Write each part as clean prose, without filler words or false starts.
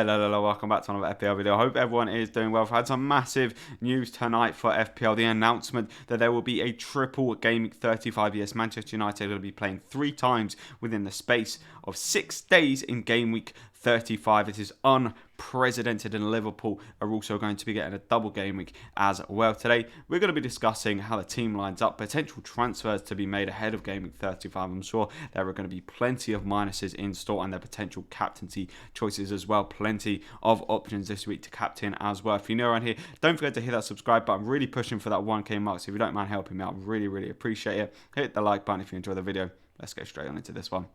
Hello, welcome back to another FPL video. I hope everyone is doing well. I've had some massive news tonight for FPL. The announcement that there will be a triple Game Week 35. Yes, Manchester United will be playing 3 times within the space of 6 days in Game Week 35. It is unprecedented, and Liverpool are also going to be getting a double game week as well. Today, we're going to be discussing how the team lines up, potential transfers to be made ahead of Game Week 35. I'm sure there are going to be plenty of minuses in store, and their potential captaincy choices as well. Plenty of options this week to captain as well. If you're new around here, don't forget to hit that subscribe button. I'm really pushing for that 1k mark, so if you don't mind helping me out, I really appreciate it. Hit the like button if you enjoy the video. Let's get straight on into this one.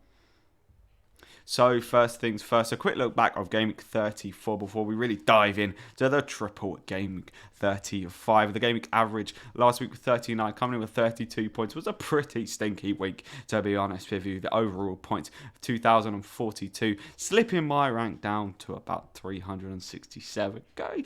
So first things first, a quick look back of Game Week 34 before we really dive in to the triple Game Week 35. The Game Week average last week was 39, coming in with 32 points. It was a pretty stinky week, to be honest with you. The overall points of 2,042, slipping my rank down to about 367. Okay,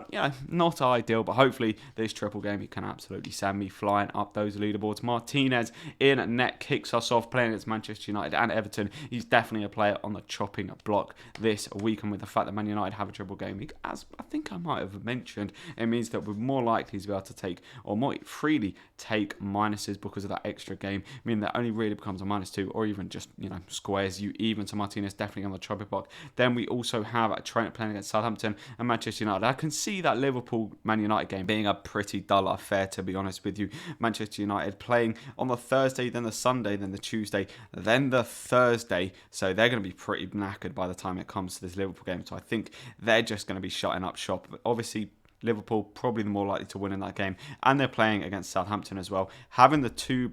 yeah, not ideal, but hopefully this triple game week can absolutely send me flying up those leaderboards. Martinez in net kicks us off, playing against Manchester United and Everton. He's definitely a player on the chopping block this week, and with the fact that Man United have a triple game week, as I think I might have mentioned, it means that we're more likely to be able to take, or more freely take, minuses because of that extra game, meaning that only really becomes a -2, or even just, squares you even. To Martinez definitely on the chopping block. Then we also have a Trent playing against Southampton and Manchester United. I can see that Liverpool Man United game being a pretty dull affair, to be honest with you. Manchester United playing on the Thursday, then the Sunday, then the Tuesday, then the Thursday, so they're going to be pretty knackered by the time it comes to this Liverpool game. So I think they're just going to be shutting up shop. But obviously, Liverpool probably the more likely to win in that game, and they're playing against Southampton as well. Having the two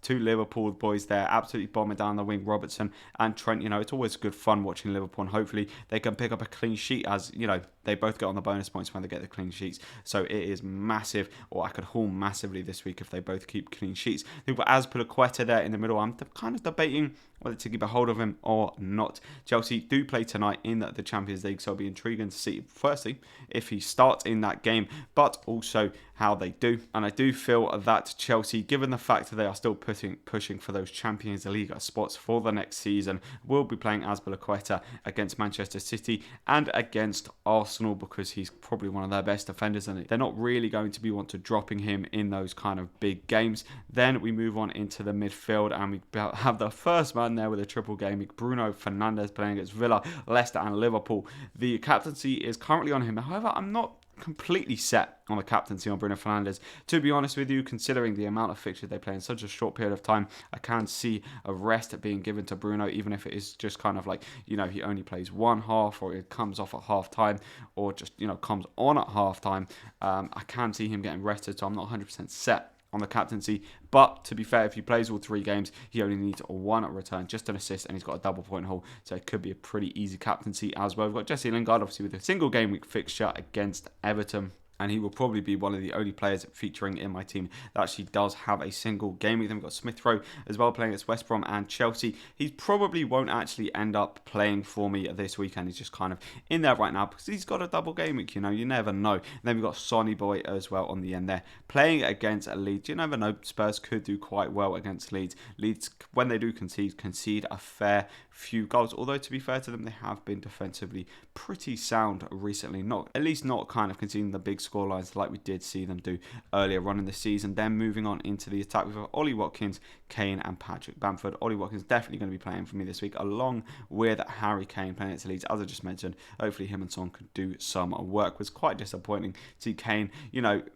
Liverpool boys there, absolutely bombing down the wing, Robertson and Trent. It's always good fun watching Liverpool, and hopefully they can pick up a clean sheet, as they both get on the bonus points when they get the clean sheets. So it is massive, or I could haul massively this week if they both keep clean sheets. We've got Azpilicueta there in the middle. I'm kind of debating whether to keep a hold of him or not. Chelsea do play tonight in the Champions League, so it'll be intriguing to see, firstly, if he starts in that game, but also how they do. And I do feel that Chelsea, given the fact that they are still pushing for those Champions League spots for the next season, will be playing Azpilicueta against Manchester City and against Arsenal, because he's probably one of their best defenders, and they're not really going to be dropping him in those kind of big games. Then we move on into the midfield, and we have the first man there with a triple game week, Bruno Fernandes, playing against Villa, Leicester and Liverpool. The captaincy is currently on him. However, I'm not completely set on the captaincy on Bruno Fernandes, to be honest with you, considering the amount of fixtures they play in such a short period of time. I can see a rest being given to Bruno, even if it is just kind of like, he only plays one half, or it comes off at half time, or just, comes on at half time. I can see him getting rested, so I'm not 100% set on the captaincy. But to be fair, if he plays all 3 games, he only needs 1 return, just an assist, and he's got a double point haul, so it could be a pretty easy captaincy as well. We've got Jesse Lingard, obviously, with a single game week fixture against Everton, and he will probably be one of the only players featuring in my team that actually does have a single game week. Then we've got Smith Rowe as well, playing against West Brom and Chelsea. He probably won't actually end up playing for me this weekend. He's just kind of in there right now because he's got a double game week, you never know. And then we've got Sonny Boy as well on the end there, playing against Leeds. You never know, Spurs could do quite well against Leeds. Leeds, when they do concede a fair few goals, although to be fair to them, they have been defensively pretty sound recently, at least not kind of conceding the big scorelines like we did see them do earlier on in the season. Then moving on into the attack, we've got Ollie Watkins, Kane and Patrick Bamford. Ollie Watkins definitely going to be playing for me this week, along with Harry Kane playing against Leeds. As I just mentioned, hopefully him and Son could do some work. It was quite disappointing to see Kane,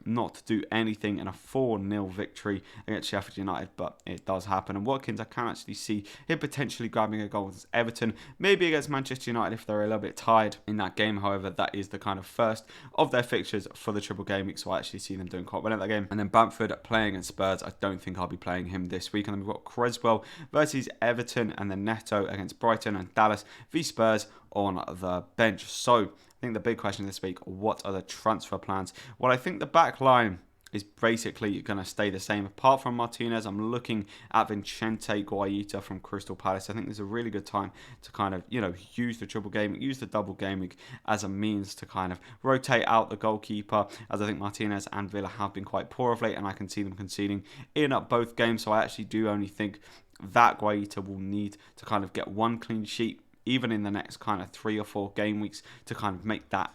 not do anything in a 4-0 victory against Sheffield United, but it does happen. And Watkins, I can actually see him potentially grabbing a goal against Everton, maybe against Manchester United if they're a little bit tired in that game. However, that is the kind of first of their fixtures for the triple game week, so I actually see them doing quite well in that game. And then Bamford playing against Spurs, I don't think I'll be playing him this week. And then we've got Creswell versus Everton, and then Neto against Brighton, and Dallas v Spurs on the bench. So I think the big question this week, what are the transfer plans? Well, I think the back line is basically going to stay the same. Apart from Martinez, I'm looking at Vicente Guaita from Crystal Palace. I think there's a really good time to kind of, use the triple game week, use the double game week as a means to kind of rotate out the goalkeeper, as I think Martinez and Villa have been quite poor of late, and I can see them conceding in both games. So I actually do only think that Guaita will need to kind of get 1 clean sheet even in the next kind of 3 or 4 game weeks to kind of make that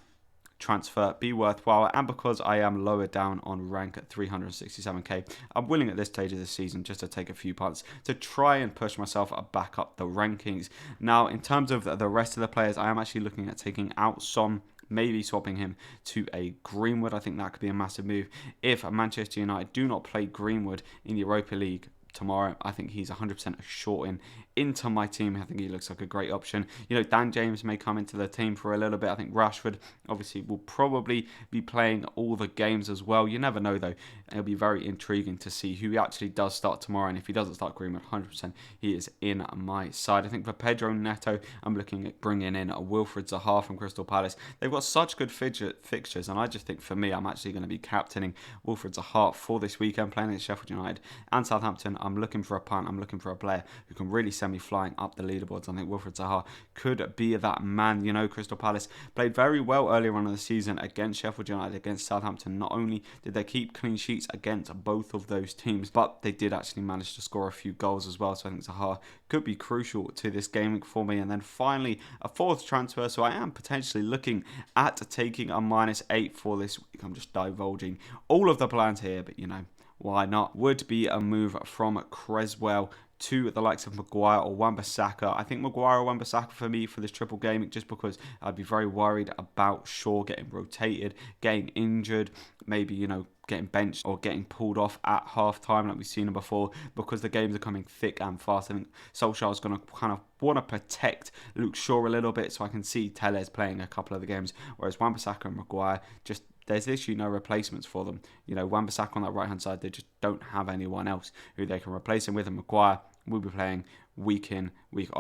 transfer be worthwhile, and because I am lower down on rank at 367k, I'm willing at this stage of the season just to take a few punts to try and push myself back up the rankings. Now, in terms of the rest of the players, I am actually looking at taking out Son, maybe swapping him to a Greenwood. I think that could be a massive move. If Manchester United do not play Greenwood in the Europa League tomorrow, I think he's 100% a short in into my team. I think he looks like a great option. You know, Dan James may come into the team for a little bit. I think Rashford obviously will probably be playing all the games as well. You never know though. It'll be very intriguing to see who actually does start tomorrow, and if he doesn't start Greenwood, 100% he is in my side. I think for Pedro Neto, I'm looking at bringing in Wilfried Zaha from Crystal Palace. They've got such good fixtures, and I just think for me, I'm actually going to be captaining Wilfried Zaha for this weekend, playing against Sheffield United and Southampton. I'm looking for a punt. I'm looking for a player who can really send me flying up the leaderboards. I think Wilfried Zaha could be that man. You know, Crystal Palace played very well earlier on in the season against Sheffield United, against Southampton. Not only did they keep clean sheets against both of those teams, but they did actually manage to score a few goals as well. So I think Zaha could be crucial to this game week for me. And then finally, a fourth transfer. So I am potentially looking at taking a -8 for this week. I'm just divulging all of the plans here, but you know, why not? Would be a move from Creswell to the likes of Maguire or Wan-Bissaka. I think Maguire or Wan-Bissaka for me for this triple game, just because I'd be very worried about Shaw getting rotated, getting injured, maybe, you know, getting benched or getting pulled off at half-time like we've seen him before, because the games are coming thick and fast. I think Solskjaer's going to kind of want to protect Luke Shaw a little bit, so I can see Telles playing a couple of the games, whereas Wan-Bissaka and Maguire, just there's literally no replacements for them. You know, Wan-Bissaka on that right-hand side, they just don't have anyone else who they can replace him with, and Maguire will be playing week in, week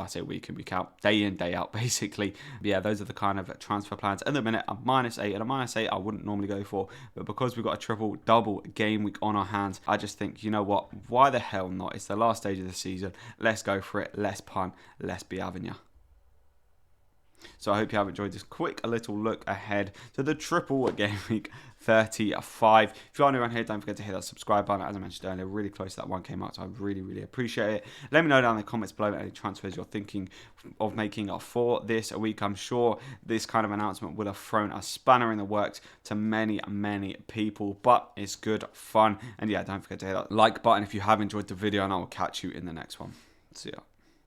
out, day in, day out, basically. But yeah, those are the kind of transfer plans. At the minute, a -8, and a -8 I wouldn't normally go for, but because we've got a triple-double game week on our hands, I just think, you know what, why the hell not? It's the last stage of the season. Let's go for it. Let's punt. Let's be having ya. So I hope you have enjoyed this quick little look ahead to the triple game week 35. If you are new around here, don't forget to hit that subscribe button. As I mentioned earlier, really close to that 1k mark, so I really appreciate it. Let me know down in the comments below any transfers you're thinking of making for this week. I'm sure this kind of announcement would have thrown a spanner in the works to many people, but it's good fun. And yeah, don't forget to hit that like button if you have enjoyed the video, and I will catch you in the next one. See ya.